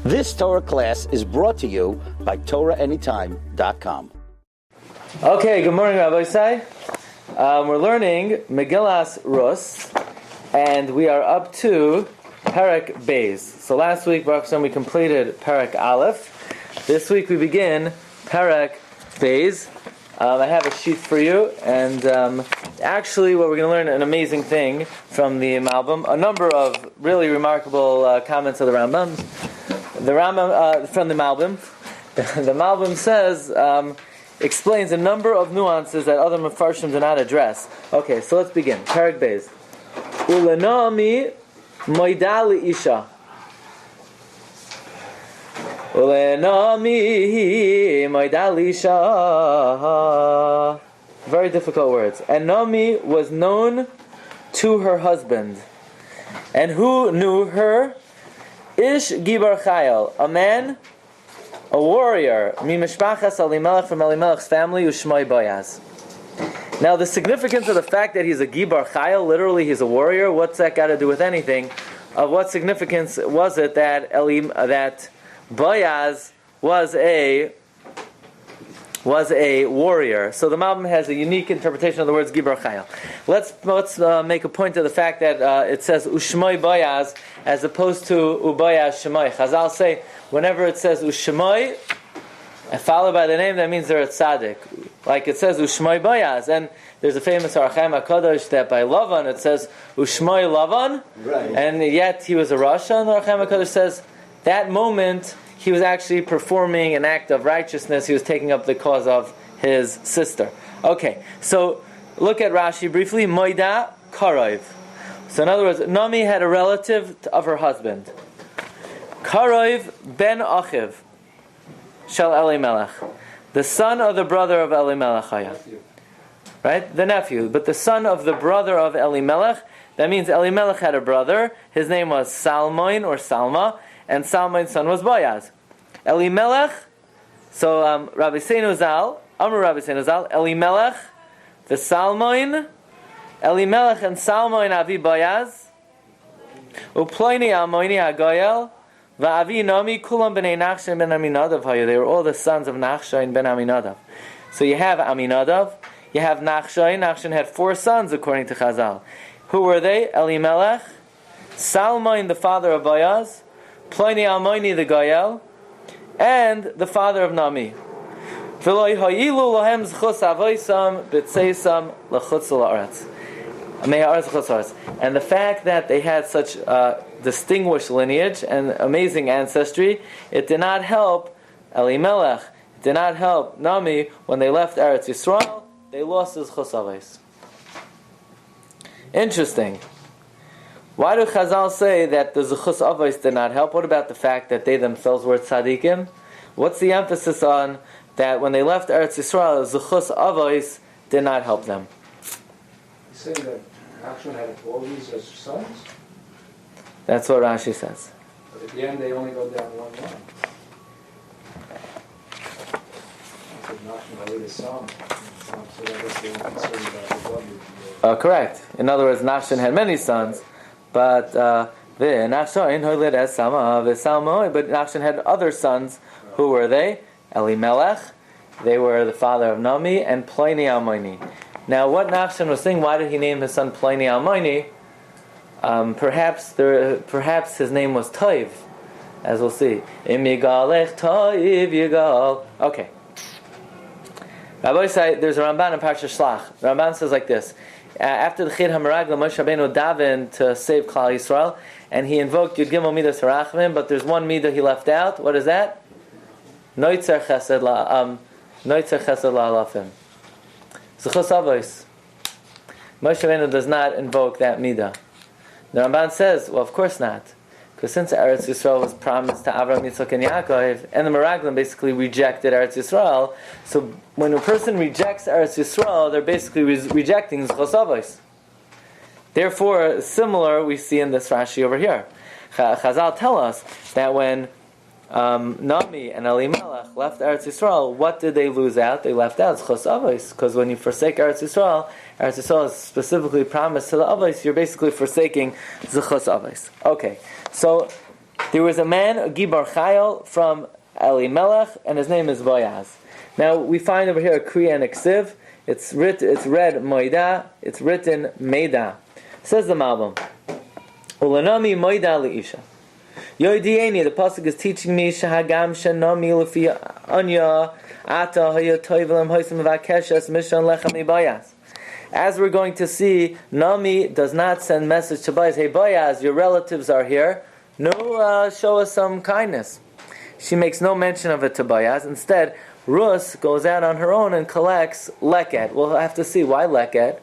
This Torah class is brought to you by TorahAnytime.com. Okay, good morning, Rabbi Sai. We're learning Megillas Rus, and we are up to Perek Beis. So last week, Baruch Hashem, we completed Perek Aleph. This week we begin Perek Beis. I have a sheet for you, and actually what we're going to learn an amazing thing from the Malbim, a number of really remarkable comments of the Rambam. The Rambam from the Malbim. The Malbim says, explains a number of nuances that other Mefarshim do not address. Okay, so let's begin. Perek Beis. Ulenami moidali isha. Ulenami moidali isha. Very difficult words. And Nami was known to her husband. And who knew her? Ish Gibar Chayil, a man, a warrior, Mimishpachas Elimelech, from Elimelech's family, Ushmoi Boaz. Now, the significance of the fact that he's a Gibar Chayil, literally he's a warrior, what's that got to do with anything? Of what significance was it that Boaz was a warrior? So the Malbim has a unique interpretation of the words Gibar Chayil. Let's make a point of the fact that it says Ushmoi Boaz as opposed to Uboyaz Shemoi. Chazal say whenever it says Ushmoi followed by the name, that means they're a tzaddik. Like it says Ushmoi Boaz, and there's a famous Archaim HaKadosh that by Lavan it says Ushmoi Lavan, right. And yet he was a Rasha, and the Archaim HaKadosh says that moment he was actually performing an act of righteousness. He was taking up the cause of his sister. Okay, so look at Rashi briefly. Moida Karov. So in other words, Nami had a relative of her husband. Karov ben Achiv shel Elimelech, the son of the brother of Elimelech. Right, the nephew, but the son of the brother of Elimelech. That means Elimelech had a brother. His name was Salmoin or Salma, and Salmoin's son was Boaz. Elimelech. So Rabbi Seinu Zal, Amar Rabbi Seinu Zal, Elimelech, the Salmoin. Elimelech and Salmoin avi Boaz, Uploini Almoini Hagoyel, Va'avi Nomi Kulam b'nei Nachshon ben Aminadav hayu. They were all the sons of Nachshon ben Aminadav. So you have Aminadav, you have Nachshon. Nachshon had 4 sons according to Chazal. Who were they? Elimelech, Salmoin the father of Boaz, Ploini Almoini the Goyel, and the father of Nami. V'loi hayilu lohem zchus avoisam b'tseisam l'chutz la'aretz. And the fact that they had such distinguished lineage and amazing ancestry, it did not help Elimelech, it did not help Nami when they left Eretz Yisrael. They lost his chosavos. Interesting. Why do Chazal say that the Zechus Avos did not help? What about the fact that they themselves were tzaddikim? What's the emphasis on that when they left Eretz Yisrael, Zechus Avos did not help them? Saying that Nachshon had all these as sons? That's what Rashi says. But at the end they only go down one line. So Nachshon had a son. So I guess they weren't concerned about the brother. Correct. In other words, Nachshon had many sons, but Nachshon had other sons. Who were they? Elimelech. They were the father of Nami, and Ploini Almoini. Now, what Nachshon was saying, why did he name his son Ploini Almoini? Perhaps his name was Toiv, as we'll see. Im Yigalech Toiv Yigal. Okay. Rabbi said, there's a Ramban in Parsha Shlach. The Ramban says like this: after the Chid Hamaragla, Moshe Rabbeinu davened to save Klal Yisrael, and he invoked Yud Gimel Midas Harachmim, but there's one midah he left out. What is that? Noitzer Chesed La'alafim. Zechus Avos. Moshe Rabbeinu does not invoke that midah. The Ramban says, well, of course not. Because since Eretz Yisrael was promised to Avraham, Yitzchak, and Yaakov, and the Meraglim basically rejected Eretz Yisrael, so when a person rejects Eretz Yisrael, they're basically rejecting Zechus Avos. Therefore, similar we see in this Rashi over here. Chazal tell us that when Nami and Elimelech left Eretz Yisrael, what did they lose out? They left out Zechus Avos, because when you forsake Eretz Yisrael is specifically promised to the Avos, you're basically forsaking Zechus Avos. Okay, so There was a man, a Gibar Chayil, from Elimelech, and his name is Boaz. Now we find over here a Kriya and a Ksiv. It's read Moida. It's written Meida. Says the Malbim. Ulanami Moida leisha. Yoidieni, the pasuk is teaching me shahagam shenami lefi anya ata haya toivelim hoisim vakeshes mishan lechem Boaz. As we're going to see, Nami does not send message to Boaz. Hey Boaz, your relatives are here. No, show us some kindness. She makes no mention of it to Boaz. Instead, Rus goes out on her own and collects leket. We'll have to see why leket.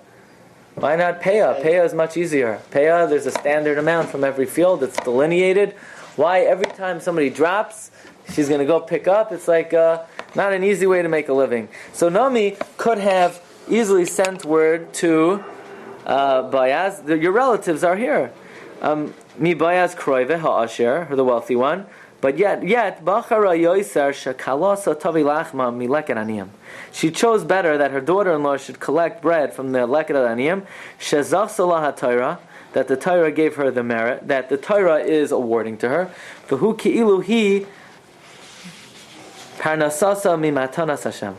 Why not peah? Peah is much easier. Peah, there's a standard amount from every field. It's delineated. Why every time somebody drops, she's going to go pick up? It's like not an easy way to make a living. So Nami could have easily sent word to Boaz. Your relatives are here. Mi Boaz kroive ha'asher, the wealthy one. But yet, Bachara Yoiser shekalasa tavi lachma mi leket aniyim. She chose better that her daughter-in-law should collect bread from the leket aniyim. Shezafsalah haTorah, that the Torah gave her the merit, that the Torah is awarding to her. V'hu ki'ilu hi parnasasa mi matanas Hashem.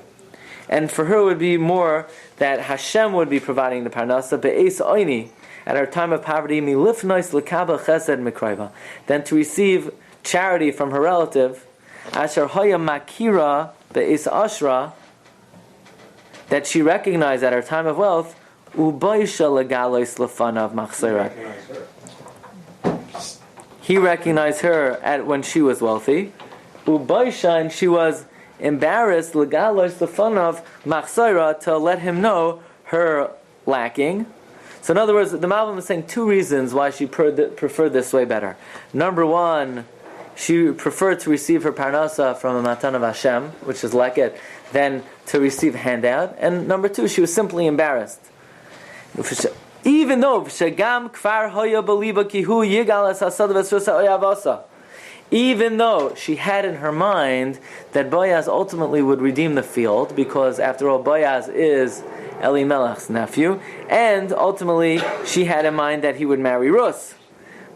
And for her it would be more that Hashem would be providing the parnasa be'es oini, at her time of poverty, mi lifnois lekaba chesed mikraiva, than to receive charity from her relative, asher haya makira be'es ashra, that she recognized at her time of wealth, ubaisha legalois lefanav machsera. He recognized her at when she was wealthy, ubaisha, and she was embarrassed legalois lefanav machsera, to let him know her lacking. So in other words, the Malbim is saying two reasons why she preferred this way better. Number one, she preferred to receive her parnasa from a matan of Hashem, which is leket, than to receive handout. And number two, she was simply embarrassed. Even though shagam kfar hoya beliba kihu yigalas hasad v'susa oyavasa, even though she had in her mind that Boaz ultimately would redeem the field, because after all, Boaz is Elimelech's nephew, and ultimately she had in mind that he would marry Rus.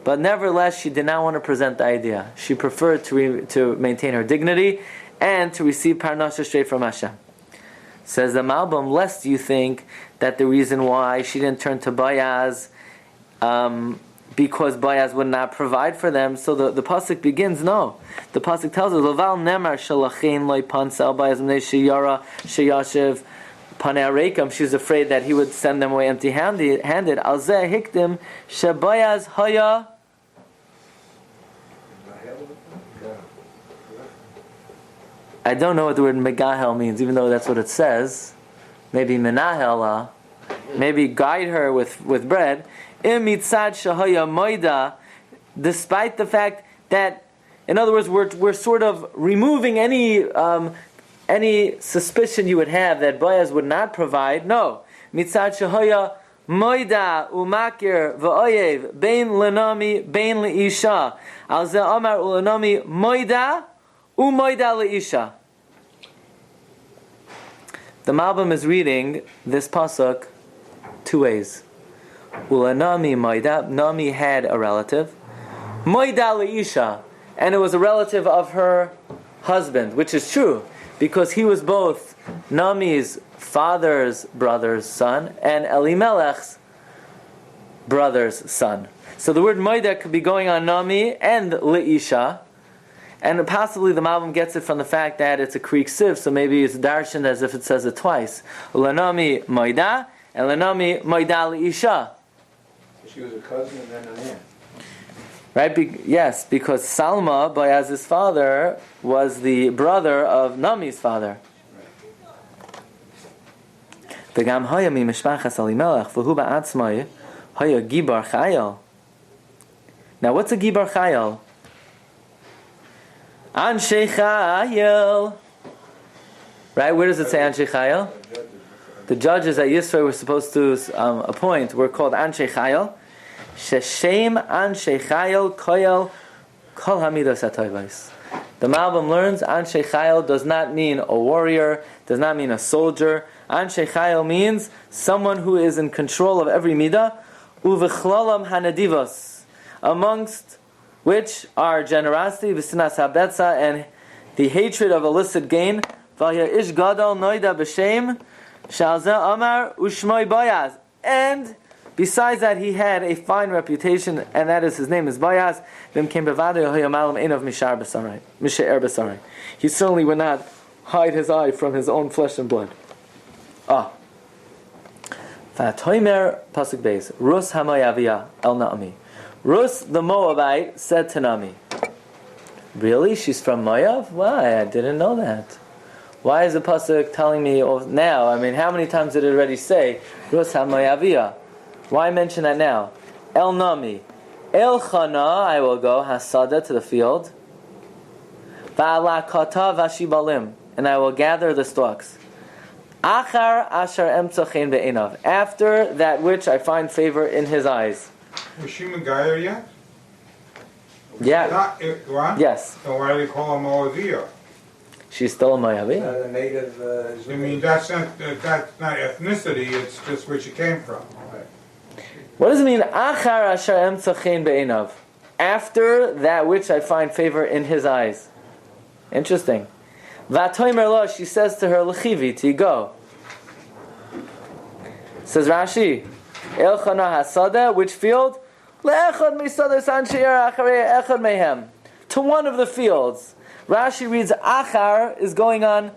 But nevertheless, she did not want to present the idea. She preferred to maintain her dignity and to receive parnasa straight from Hashem. Says the Malbim, lest you think that the reason why she didn't turn to Boaz because Boaz would not provide for them. So the pasuk begins, no. The pasuk tells us, Laval nemar shalachein loy pansel Boaz mnei sheyara sheyashiv panei areikim. She was afraid that he would send them away empty-handed. Al zeh hikdim sheBoaz haya. I don't know what the word megahel means, even though that's what it says. Maybe menahela, maybe guide her with bread. Imitzad shahaya moida, despite the fact that, in other words, we're sort of removing any suspicion you would have that Boaz would not provide. No, mitzad shahaya moida umakir v'oyev bein lenami bein leisha al ze amar ulenami moida umoida leisha. The Malbim is reading this pasuk two ways. Ulanami moida, Nami had a relative. Moida leisha, and it was a relative of her husband, which is true, because he was both Nami's father's brother's son and Elimelech's brother's son. So the word moida could be going on Nami and leisha. And possibly the Malbim gets it from the fact that it's a Greek siv, so maybe it's darshan as if it says it twice. Ulanami moida and Lanami moida leisha. So she was a cousin and then an aunt. Right? Yes, because Salma, Boaz's father, was the brother of Nami's father. V'gam haya mi mishpachas Elimelech v'hu ba'atzmai haya gibar chayil. Now, what's a gibar chayil? Anshe Chayil. Right? Where does it say Anshe Chayil? The judges that Yisrael were supposed to appoint were called Anshe Chayil. Sheshem Anshe Chayil Koyel Kol Hamidas HaToivos. The Malbim learns Anshe Chayil does not mean a warrior, does not mean a soldier. Anshe Chayil means someone who is in control of every midah. Uvechlalam Hanadivos. Amongst which are generosity, v'sinas habetza, and the hatred of illicit gain. V'haya ish gadol noida b'shem shal zeh amar ushmoi Boaz. And besides that, he had a fine reputation, and that is his name is Boaz. V'im came bevadei hoya malam einav mishar b'sarai. He certainly would not hide his eye from his own flesh and blood. V'atoimer pasuk beis Rus hamoyavia el Naomi. Rus the Moabite said to Naomi, "Really? She's from Moav? Why? I didn't know that. Why is the pasuk telling me now? I mean, how many times did it already say Rus hamoyavia? Why mention that now? El Naomi, El Chana, I will go hasada to the field. Va'alakata vashibalim, and I will gather the stalks. Achar ashar emtzachein be'enav, after that which I find favor in his eyes." Was she Megillah yet? Yeah. What? Yes. So why do they call her Moavia? She's still a Moabite. The native I mean, that's not ethnicity, it's just where she came from. What does it mean? Achar asher emtzachein be'enav, after that which I find favor in his eyes. Interesting. V'atoimer lo, she says to her, l'chiviti, go. Says Rashi, El chana hasada, which field? Le'echad misada san she'er acharei echad mehem, to one of the fields. Rashi reads achar is going on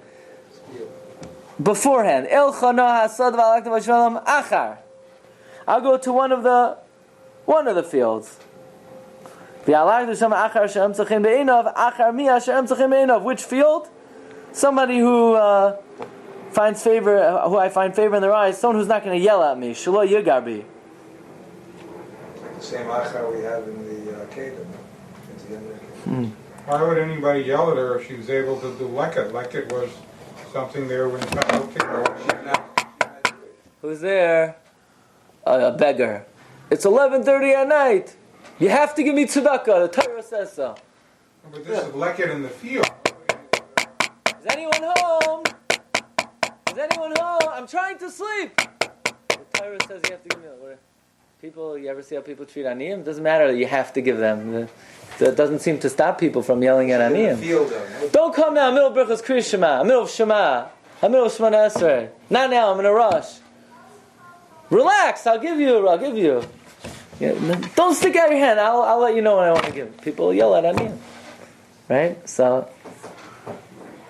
beforehand. El chana hasada v'alakta v'shalom achar. I'll go to one of the fields. V'alakta achar she'em tzachim be'enav, achar mi she'em tzachim be'enav. Which field? Somebody who I find favor in their eyes, someone who's not going to yell at me. Shelo yigarbi. The same achar we have in the Kedah. Why would anybody yell at her if she was able to do leket? Leket was something there when people kicked her. Who's there? A beggar. It's 11:30 at night. You have to give me tzedakah. The Torah says so. But this is leket in the field. Is anyone home? Is anyone home? I'm trying to sleep. The Torah says you have to give me. People, you ever see how people treat aniyim? It doesn't matter. You have to give them. That doesn't seem to stop people from yelling at aniyim. Don't come now. Middle of Berachos Kriya Shema. Middle of Shema. Middle of Shemona Esrei. Not now. I'm in a rush. Relax. I'll give you. Yeah, don't stick out your hand. I'll let you know when I want to give. People yell at aniyim, right? So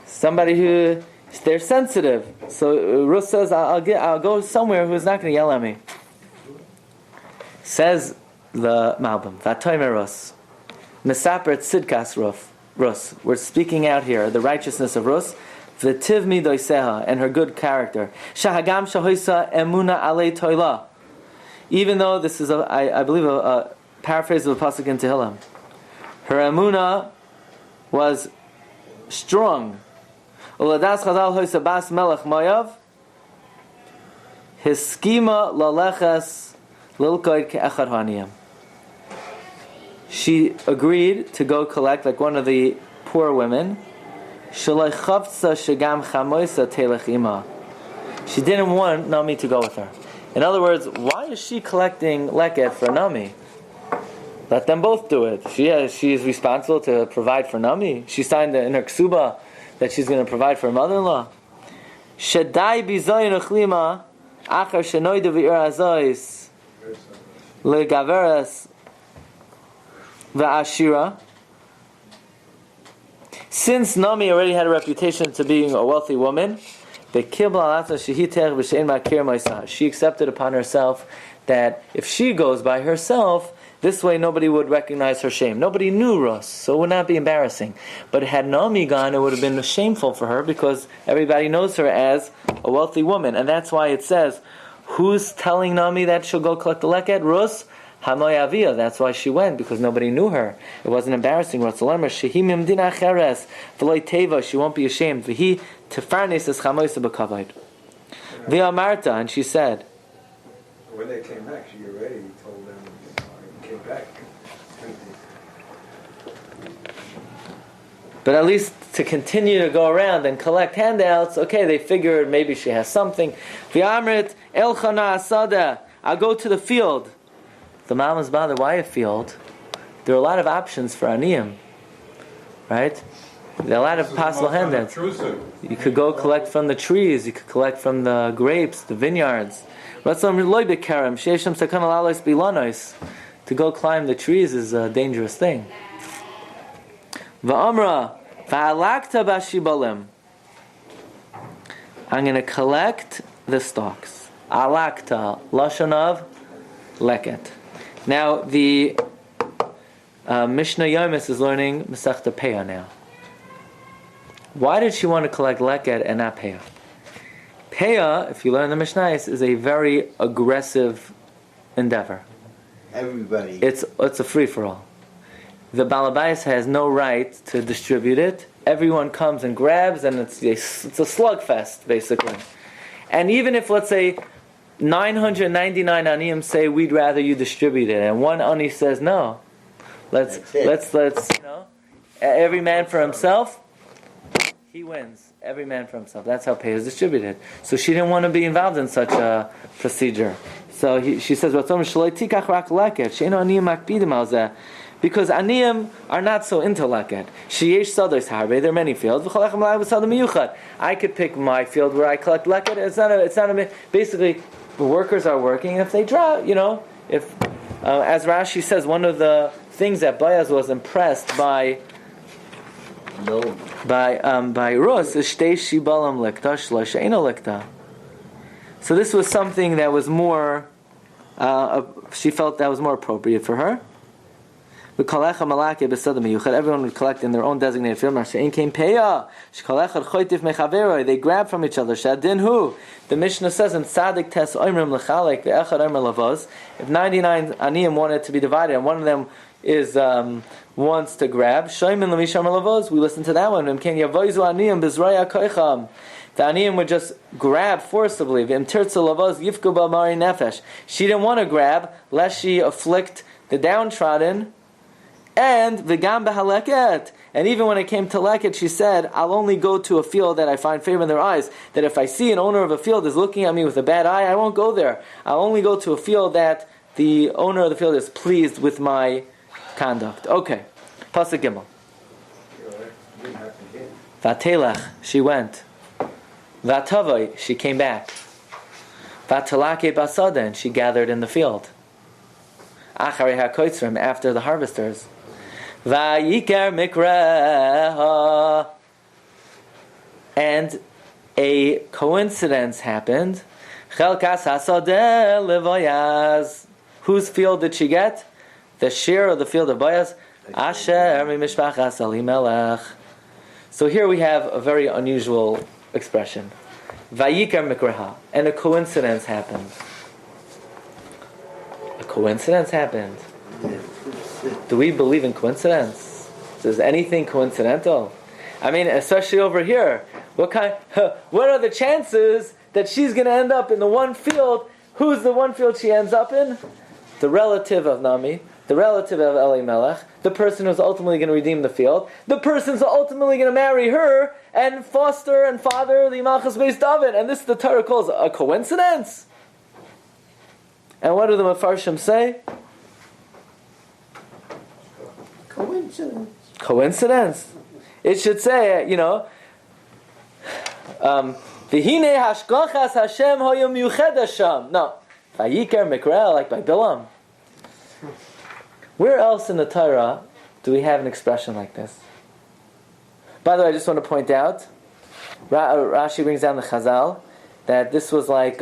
somebody who they're sensitive. So Ruth says, "I'll go somewhere who's not going to yell at me." Says the Malbim, "V'atoimer Rus, mesaper tzidkas Rus." We're speaking out here the righteousness of Rus, v'tiv midoiseha, and her good character. Shahagam shahoisa emuna alei toila. Even though this is I believe a paraphrase of the pasuk in Tehillim, her emuna was strong. Uladas chazal hoisa bas melech moyav. His schema laleches. She agreed to go collect like one of the poor women. She didn't want Nami to go with her. In other words, why is she collecting leket for Nami? Let them both do it. She is responsible to provide for Nami. She signed in her ksuba that she's going to provide for her mother-in-law. Shedai bizoyin uchlima achar shenoida v'ir azois legaveres v'ashira. Since Nami already had a reputation to being a wealthy woman, she accepted upon herself that if she goes by herself, this way nobody would recognize her shame. Nobody knew Rus, so it would not be embarrassing. But had Naomi gone, it would have been shameful for her because everybody knows her as a wealthy woman. And that's why it says, who's telling Naomi that she'll go collect the leket? Rus hamoyavia. That's why she went, because nobody knew her. It wasn't embarrassing. She won't be ashamed. And she said, when they came back, she already told them came back. But at least to continue to go around and collect handouts, okay, they figured maybe she has something. V'amrit el chana asada. I'll go to the field. The mom is bothered. Why a field? there are a lot of options for aniyim, right? There are a lot of possible handouts. You could go collect from the trees. You could collect from the grapes, the vineyards. To go climb the trees is a dangerous thing. I'm going to collect the stalks. Alakta, lashon of leket. Now the Mishnah Yomis is learning Masechta Peah now. Why did she want to collect leket and not Peah? Peah, if you learn the Mishnayos, is a very aggressive endeavor. Everybody. It's a free-for-all. The Balabais has no right to distribute it. Everyone comes and grabs, and it's a slugfest, basically. And even if, let's say, 999 aniyim say we'd rather you distribute it, and one ani says no, let's every man for himself. He wins. Every man for himself. That's how pay is distributed. So she didn't want to be involved in such a procedure. So she says, because aniyim are not so into leket. There are many fields. I could pick my field where I collect leket. It's not basically, the workers are working. If they drop, if as Rashi says, one of the things that Boaz was impressed by Rus is shtei shibalam lekta shlosh eino lekta. So this was something that was more. She felt that was more appropriate for her. Everyone would collect in their own designated field. They grab from each other. The Mishnah says in Tzadik Tes Oimrim Lechalek ve'echad Omer Lavos. If 99 aniyim wanted to be divided, and one of them is wants to grab, we listen to that one. The aniyim would just grab forcibly. She didn't want to grab lest she afflict the downtrodden. And v'gam b'haleket. And even when it came to leket, she said, I'll only go to a field that I find favor in their eyes. That if I see an owner of a field is looking at me with a bad eye, I won't go there. I'll only go to a field that the owner of the field is pleased with my conduct. Okay. Pasuk Gimel. Vatelach, she went. Vatavai, she came back. Vatalake basada, and she gathered in the field. Acharei hakoitzrim, after the harvesters. Vayiker mikreha, and a coincidence happened. Chelkas hasadeh levoyaz. Whose field did she get? The shiur of the field of Boaz. Asher mimishpachas Elimelech. So here we have a very unusual expression. Vayiker mikreha, and a coincidence happened. A coincidence happened. Do we believe in coincidence? Is anything coincidental? I mean, especially over here. What are the chances that she's going to end up in the one field? Who's the one field she ends up in? The relative of Nami, the relative of Elimelech, the person who's ultimately going to redeem the field, the person who's ultimately going to marry her and foster and father the Malchus Beis David. And this the Torah calls a coincidence. And what do the Mefarshim say? Coincidence. It should say, V'hinei hashgachas Hashem hoyu miyuched Hashem. No. Vayiker Mikra, like by Bilam. Where else in the Torah do we have an expression like this? By the way, I just want to point out, Rashi brings down the Chazal, that this was like,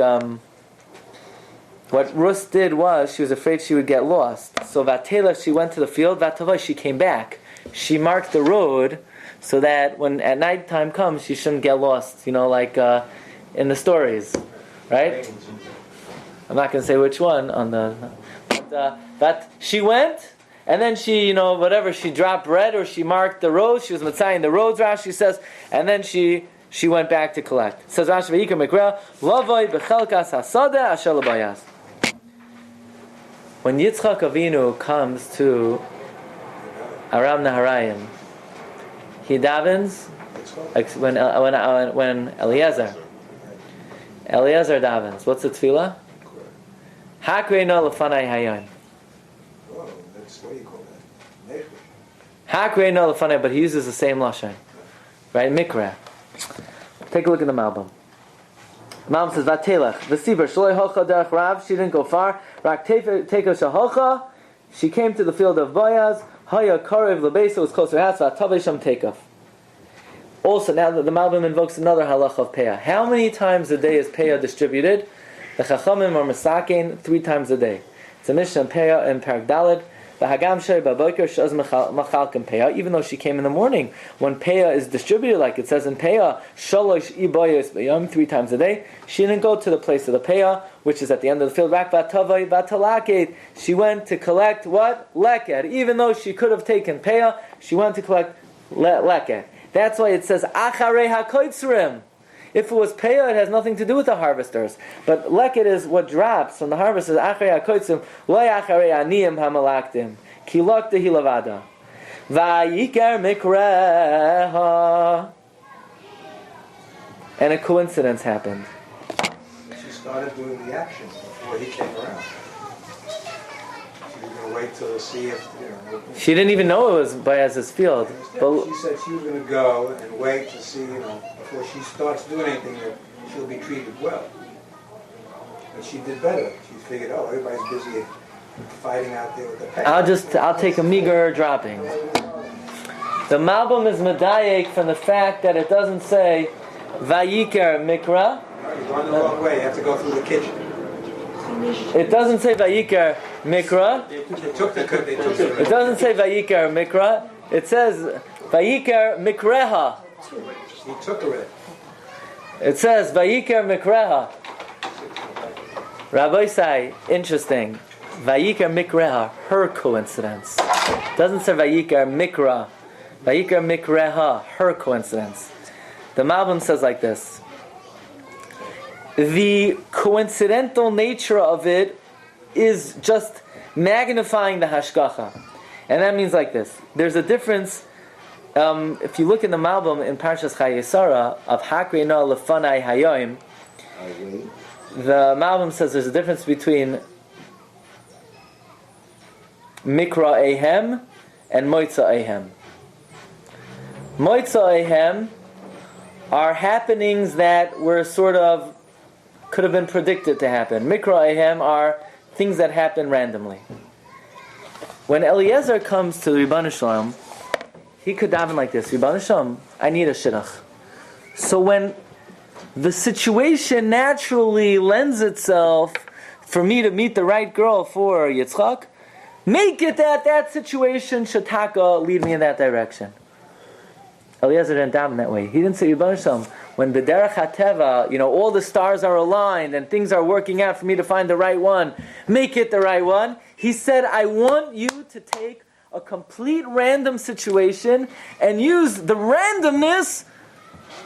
what Rus did was, she was afraid she would get lost. So Vatela, she went to the field, Vatava, she came back. She marked the road so that when at night time comes, she shouldn't get lost, like in the stories, right? I'm not going to say which one, but she went, and then she, she dropped bread, or she marked the road, she was Matzaying the roads, Rashi says, and then she went back to collect. It says Rashi, V'yikar Mikra, Lavoi b'chelkas hasadeh asher l'bayaz. When Yitzchak Avinu comes to Aram Naharayim, he davens when Eliezer davens. What's the tefillah? Hakreino l'fanai hayom. Oh, that's what you call Hakrei no lefanai, but he uses the same lashon, right? Mikra. Take a look at the Malbim. Malbim says Vatelech v'siber shloi hocha derech Rav. She didn't go far. Rak teko shahocha. She came to the field of Boaz. Haya karev lebeisa was closer to her house. Vatavei sham tekaf. Also, now that the Malbim invokes another halacha of Peah. How many times a day is Peah distributed? The Chachamim are Masakein 3 times a day. It's a Mishnah in Peah and Parak Daled. Even though she came in the morning, when Peah is distributed, like it says in Peah, Shalosh ibayos b'yom, 3 times a day, she didn't go to the place of the Peah, which is at the end of the field. Rak vatavai vatalaket. She went to collect what? Leket. Even though she could have taken Peah, she went to collect leket. That's why it says acharei hakoitzrim. If it was Peah, it has nothing to do with the harvesters. But leket is what drops from the harvesters. Acharei hakoitzrim, lo acharei aniyim hamalaktim. Ki lokta hilavada. Vayikar mikreha. And a coincidence happened. She started doing the action before he came around. She was going to wait till to see if, She didn't even know it was Boaz's field. But she said she was going to go and wait to see, before she starts doing anything, that she'll be treated well. But she did better. She figured, everybody's busy fighting out there with the pet. I'll take a meager dropping. The Malbim is medayek from the fact that it doesn't say Vayikar Mikra. You're going the wrong way. You have to go through the kitchen. It doesn't say Vayikar Mikra. They took the It doesn't say Vayikar Mikra. It says Vayikar Mikreha. He took her. It says Vayikar Mikreha. Rabbi say, interesting. Vayikar Mikreha, her coincidence. It doesn't say Vayikar Mikra. Vayikar Mikreha, her coincidence. The Malbim says like this. The coincidental nature of it is just magnifying the hashgacha. And that means like this. There's a difference, if you look in the Malbim in Parshas Chayesara of Hakrei na lefanai hayoim, the Malbim says there's a difference between Mikra Ehem and Moitza Ehem. Moitza Ehem are happenings that were could have been predicted to happen. Mikra Ehem are things that happen randomly. When Eliezer comes to the Rebbeinu Shalom, he could daven like this: Rebbeinu Shalom, I need a shidduch. So when the situation naturally lends itself for me to meet the right girl for Yitzchak, make it that situation shataka lead me in that direction. Eliezer didn't daven that way. He didn't say, Rebbeinu Shalom, when b'derech hateva, all the stars are aligned and things are working out for me to find the right one, make it the right one. He said, I want you to take a complete random situation and use the randomness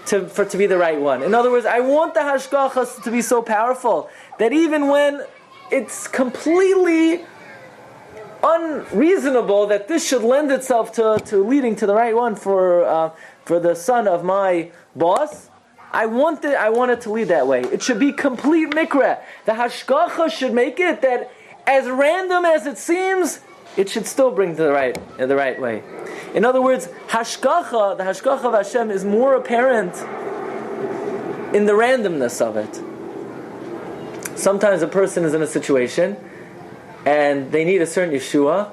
to be the right one. In other words, I want the hashgachas to be so powerful that even when it's completely unreasonable that this should lend itself to leading to the right one for the son of my boss, I want it to lead that way. It should be complete mikra. The hashgacha should make it that as random as it seems, it should still bring to the right way. In other words, the hashgacha of Hashem is more apparent in the randomness of it. Sometimes a person is in a situation and they need a certain Yeshua,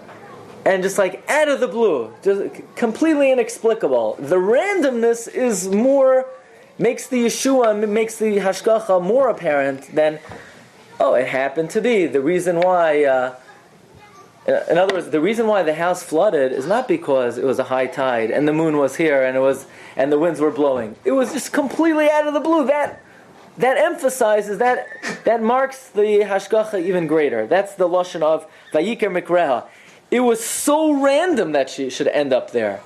and just like out of the blue, just completely inexplicable. The randomness makes the Yeshua, makes the hashgacha more apparent than, it happened to be. The reason why, in other words, the reason why the house flooded is not because it was a high tide and the moon was here and the winds were blowing. It was just completely out of the blue. That emphasizes, that marks the hashgacha even greater. That's the lashon of Vayikar Mikreha. It was so random that she should end up there.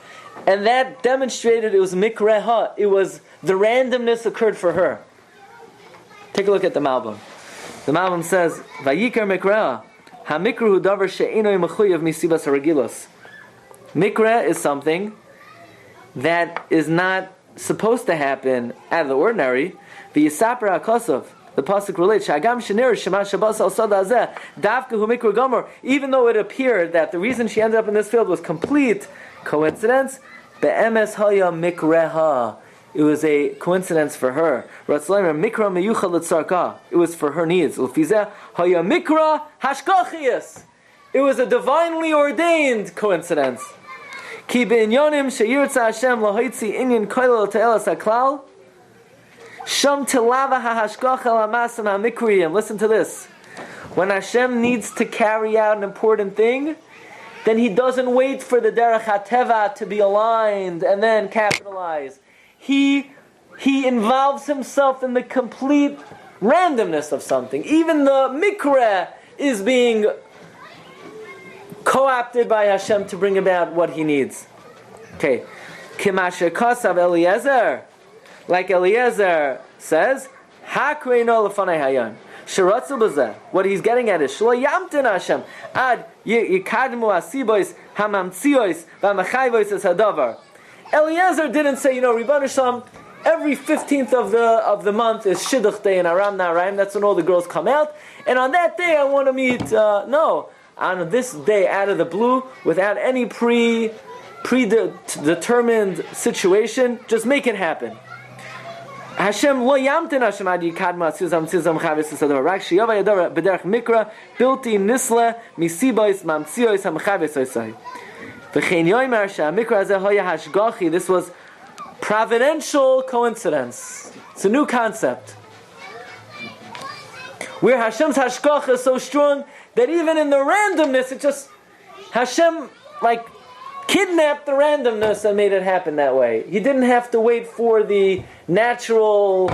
And that demonstrated it was Mikreha. It was, the randomness occurred for her. Take a look at the Malbim. The Malbim says, Vayikar Mikreha. HaMikra hu davar she'enoi mechuyev misibas haragilos. Mikra is something that is not supposed to happen out of the ordinary. V'yisaper ha'kosov. The pasuk relates, "Shagam shenir shema shabas al sada hazeh davka hu mikra gomer." Even though it appeared that the reason she ended up in this field was complete Coincidence? Be'emes haya mikreha. It was a coincidence for her. Ratzleimer mikra meyuchad l'tzarka. It was for her needs. Ulfizeh haya mikra hashkachias. It was a divinely ordained coincidence. Ki be'inyonim sheyirtza Hashem lahoitzi inyan koilel te'elas haklal. Sham tilava ha'hashkacha la'masan ha'mikriyim. Listen to this. When Hashem needs to carry out an important thing, then He doesn't wait for the derech hateva to be aligned and then capitalize. He involves Himself in the complete randomness of something. Even the mikra is being co-opted by Hashem to bring about what He needs. Okay. Kimasher kasav Eliezer. Like Eliezer says, Hakreino lefanei hayon. Shiratzu b'zeh. What he's getting at is Shlo yamtin Hashem ad yikadmu asibois hamamtzios v'amachayvos es hadavar. Eliezer didn't say, Ribbon Shalom, every 15th of the month is Shidduch Day in Aram Naharaim. That's when all the girls come out. And on that day I want to meet, no. On this day, out of the blue, without any predetermined situation, just make it happen. Hashem lo yamtin Hashem ad yikadma tzizam chavis esador rak shiyava yador b'derech mikra bilti nisle misibos mamtzios hamchavis osai v'chein yomer she'amikra hazeh hoya hashgachi. This was providential coincidence. It's a new concept where Hashem's hashgacha is so strong that even in the randomness, it just Hashem kidnapped the randomness and made it happen that way. He didn't have to wait for the natural,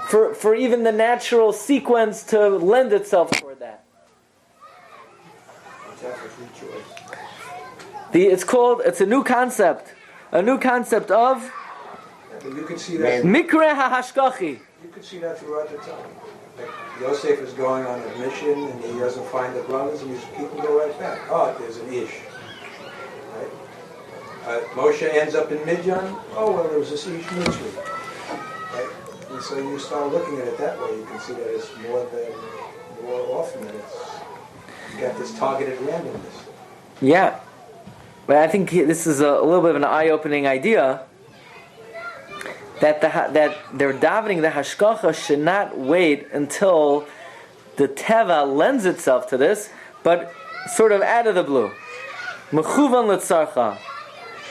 for even the natural sequence to lend itself toward that. It's a new concept of You could see that. Mikra ha'hashkachi. You could see that throughout the time. Like Yosef is going on a mission and he doesn't find the brothers and his people go right back. Oh, there's an ish. Moshe ends up in Midyan. Oh, well, there was this ish mitzvah. Right? And so you start looking at it that way. You can see that it's more often that you got this targeted randomness. Yeah. But I think this is a little bit of an eye-opening idea that they're davening the hashkacha should not wait until the teva lends itself to this, but sort of out of the blue. Mechuvan l'tzarcha.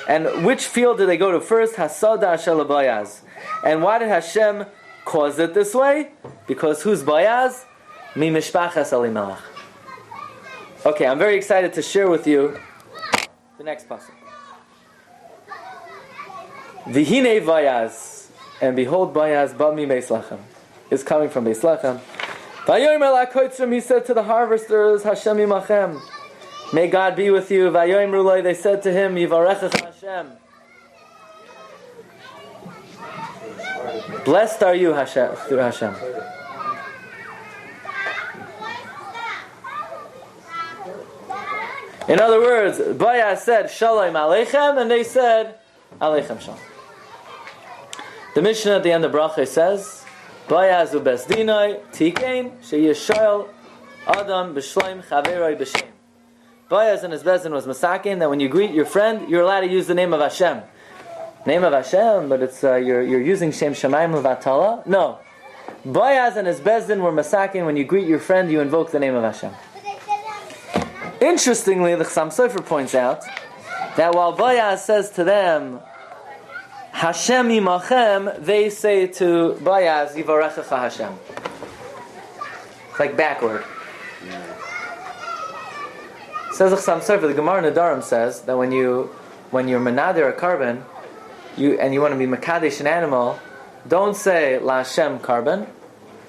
And which field did they go to first? Hasada Ashel Boaz. And why did Hashem cause it this way? Because who's Boaz? Mi mishpachas Elimelech. Okay, I'm very excited to share with you the next pasuk. V'hinei Boaz, and behold Boaz ba mi Beis Lechem, is coming from Beis Lechem. Vayomer la'kotzim, he said to the harvesters, Hashem imachem. May God be with you. Vayoimru lo, they said to him, Yivarechecha Hashem. Blessed are you, Hashem, through Hashem. In other words, Boaz said, Shalom Aleichem, and they said, Aleichem Shalom. The Mishnah at the end of Bracha says, Boaz ubesdinoi tikein sheyishoel adam b'shleim chaveroi b'shem. Boaz and his bezdin was masakin that when you greet your friend, you're allowed to use the name of Hashem. Name of Hashem, but it's you're using Shem Shemaim Levatala. No. Boaz and his bezdin were masakin when you greet your friend, you invoke the name of Hashem. Interestingly, the Chassam Sofer points out that while Boaz says to them, Hashem imachem, they say to Boaz, Yivarechecha Hashem. It's like backward. Says the Chassam Sofer, the Gemara Nadarim says that when you're menader a carbon, you want to be mekadesh an animal, don't say La Hashem carbon,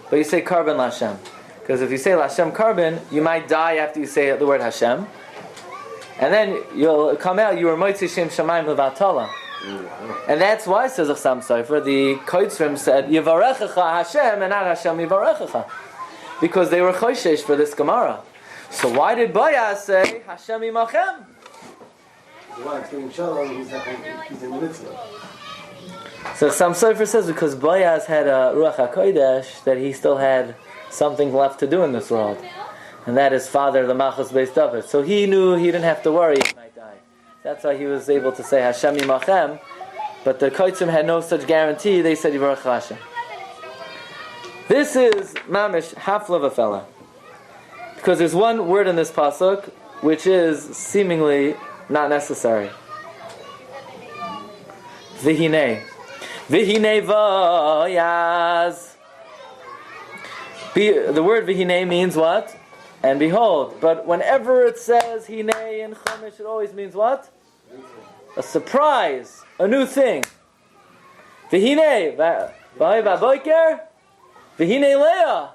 but you say carbon La Hashem. Because if you say La Hashem carbon, you might die after you say the word Hashem, and then you'll come out you were moitzi Shem Shamayim Levatala. And that's why, says the Chassam Sofer, the Koitzrim said Yivarechecha Hashem and not Hashem Yivarechecha, because they were choishesh for this Gemara. So why did Boaz say Hashem imachem? So Chassam Sofer says because Boaz had a Ruach HaKodesh that he still had something left to do in this world, and that is father the Malchus Beis David. So he knew he didn't have to worry he might die. That's why he was able to say Hashem Yimachem. But the Koitzim had no such guarantee. They said Yivarach Hashem. This is mamish hafla v'fela, because there's one word in this pasuk which is seemingly not necessary. V'hinei vayaz. The word v'hinei means what? And behold. But whenever it says hinei in Chumash, it always means what? A surprise, a new thing. V'hinei v'boker. V'hinei Leah.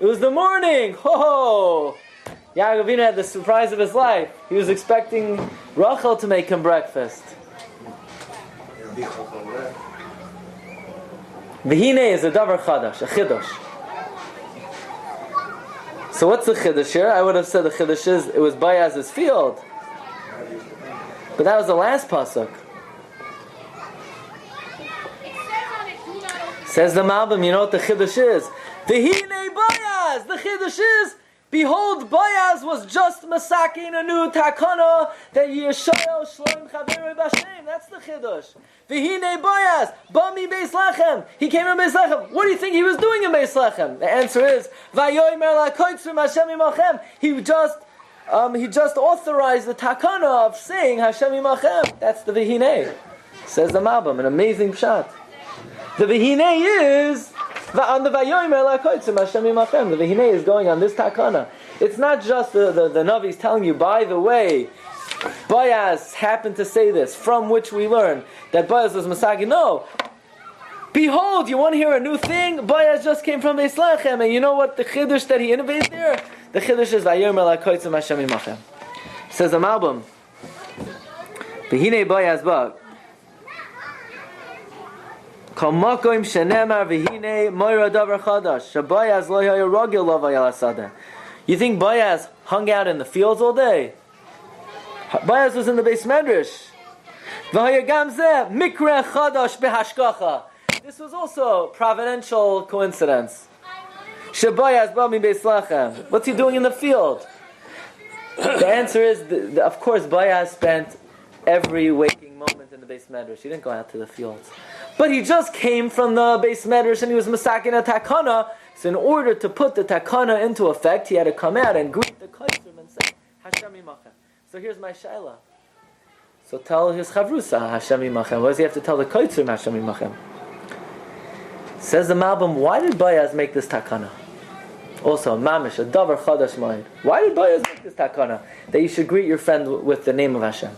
It was the morning. Ho! Yaakov Avinu had the surprise of his life. He was expecting Rachel to make him breakfast. V'hinei is a davar chadash, a chidush. So what's the chidush here? I would have said the chidush is it was Boaz's field, but that was the last pasuk. Says the Malbim, you know what the Chiddush is? V'hinei Boaz! The Chiddush is, behold, Boaz was just masaking a new takana that Yeshayahu Shloim Chaveru B'Shem. That's the Chiddush. V'hinei Boaz! Bami Beis Lechem! He came in Beis Lechem. What do you think he was doing in Beis Lechem? The answer is, Vayomer la'koitzrim Hashem Yimachem. He just authorized the takana of saying Hashem Yimachem. That's the V'hinei. Says the Malbim, an amazing pshat. The V'hinei is on the Vayomer la'koitzim Hashem Yimachem. The V'hinei is going on this takana. It's not just the Navi's telling you, by the way, Boaz happened to say this, from which we learn that Boaz was Masagi. No. Behold, you want to hear a new thing? Boaz just came from Beis Lechem, and you know what the Chiddush that he innovated there? The Chiddush is Vayomer la'koitzim Hashem Yimachem. Says the Malbim, V'hinei Boaz ba. You think Boaz hung out in the fields all day? Boaz was in the Beis Medrash. This was also providential coincidence. What's he doing in the field? The answer is, of course, Boaz spent every waking moment in the Beis Medrash. He didn't go out to the fields. But he just came from the Beis Medrash and he was masakin a takana. So in order to put the takana into effect, he had to come out and greet the koitzim and say, Hashem Yimachem. So here's my shaila. So tell his chavrusa, Hashem Yimachem. What does he have to tell the koitzim, Hashem Yimachem? Says the Malbim, why did Boaz make this takana? Also, mamish, a davar chadash ma'id. Why did Boaz make this takana? That you should greet your friend with the name of Hashem.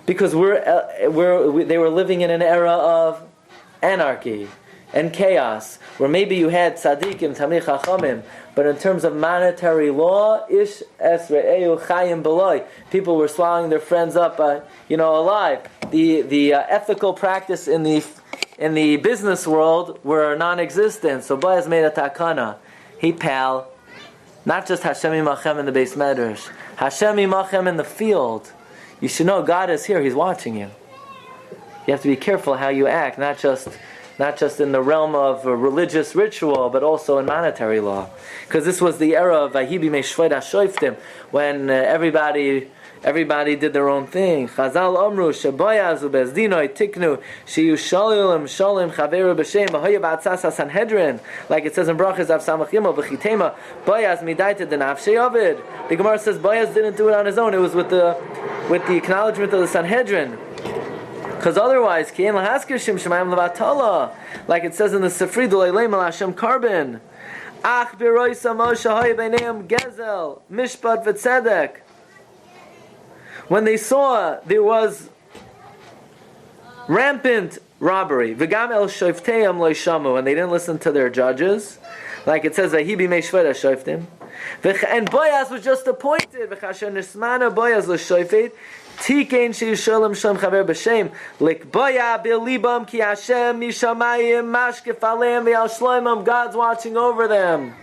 Because they were living in an era of anarchy and chaos, where maybe you had tzaddikim, tamei chachamim, but in terms of monetary law, ish es re'eu chayim b'loi, people were swallowing their friends up, alive. The ethical practice in the business world were non-existent. So Boaz made a takana. Hey pal, not just Hashem Yimachem in the Beis Medrash, Hashem Yimachem in the field. You should know God is here. He's watching you. You have to be careful how you act, not just in the realm of a religious ritual, but also in monetary law. Because this was the era of Vahibi Meshved HaShoiftim, when everybody did their own thing. Chazal Omru Sheboyaz uBezdinoi Tiknu Shiyu Shalim Chaveru B'Shem V'Hoya B'Atzas HaSanhedrin, like it says in Brachas Av Samach Yimel V'Chitema Boaz Midaita Denafshei Ovid. The Gemara says Boaz didn't do it on his own. It was with the acknowledgement of the Sanhedrin. Because otherwise, K'en Lahaskir Shim Shemayim Levatala, like it says in the Sifri D'Leilei Mel Hashem Karbin, Ach B'Roisa Moshe Hoya B'Neim Gezel Mishpat V'Tzedek. When they saw there was rampant robbery, V'gam El Shoifteim Lo Shamu, and they didn't listen to their judges, like it says Vahibi Meshved HaShoiftim, and Boaz was just appointed. V'chasher Nismana Boaz L'Shoifet. Tikein she'yisholem shem chaver b'shem likboya b'libam ki Hashem mishamayim mashkef aleim v'al shloimam. God's watching over them,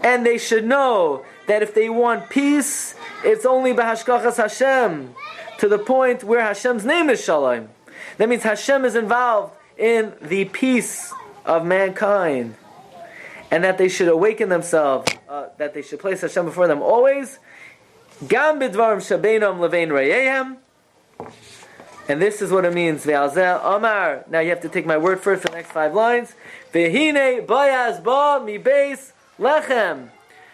and they should know that if they want peace, it's only b'hashkachas Hashem, to the point where Hashem's name is Shalom. That means Hashem is involved in the peace of mankind, and that they should awaken themselves, that they should place Hashem before them always. Gam b'dvarim shabeinam levein reyehem. And this is what it means. Ve'alzeh Amar. Now you have to take my word for it for the next 5 lines. Ve'hine Boaz ba mi beis lechem.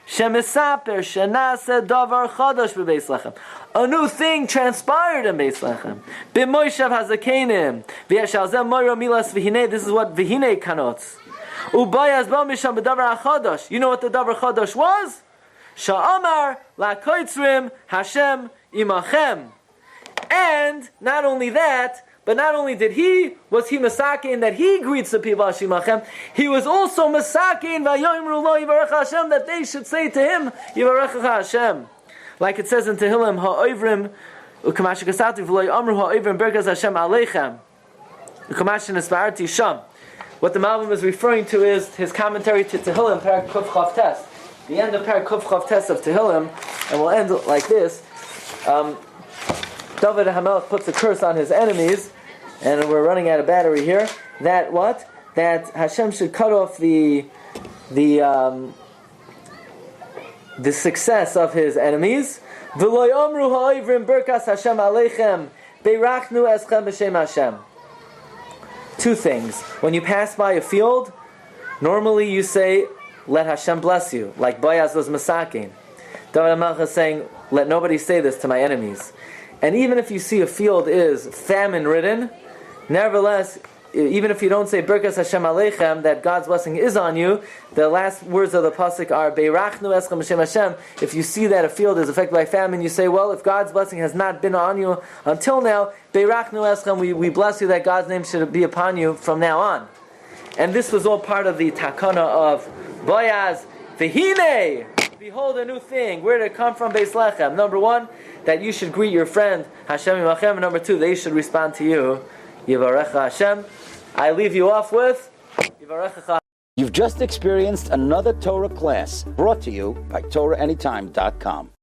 Shemisaper shenase davar chadash bebeis lechem. A new thing transpired in Beis Lechem. B'moishav hazakenim. Ve'ashalzeh moira milas v'hine. This is what v'hine kanots. Ubayaz ba misham b'davar chadash. You know what the davar chadash was? Sha'amar la'koitzrim Hashem imachem. And not only that, but not only was he masakin that he greets the people Hashimachem, he was also masakin v'yoimru lo yivarech Hashem, that they should say to him yivarech Hashem, like it says in Tehillim ha'oivrim ukamash kasatu v'lo yamru ha'oivrim berkas Hashem aleichem ukamash nesparti sham. What the Malbim is referring to is his commentary to Tehillim, Perek Kuf Chav Tes, the end of Perek Kuf Chav Tes of Tehillim, and we'll end like this. David HaMelech puts a curse on his enemies, and we're running out of battery here. That what? That Hashem should cut off the success of his enemies. V'lo yomru ha'oivrim berkas Hashem aleichem beirachnu eschem b'shem Hashem. 2 things. When you pass by a field, normally you say, "Let Hashem bless you," like Boaz was masakin. David HaMelech is saying, "Let nobody say this to my enemies." And even if you see a field is famine-ridden, nevertheless, even if you don't say Birkas Hashem Aleichem, that God's blessing is on you, the last words of the pasuk are Beirachnu Eschem B'Shem Hashem. If you see that a field is affected by famine, you say, well, if God's blessing has not been on you until now, Beirachnu Eschem, we bless you that God's name should be upon you from now on. And this was all part of the takana of Boaz, V'hine! Behold a new thing. Where did it come from? Beis Lechem. Number 1, that you should greet your friend Hashem Yimachem. And number 2, they should respond to you, Yivarecha Hashem. I leave you off with Yivarecha. You've just experienced another Torah class brought to you by TorahAnytime.com.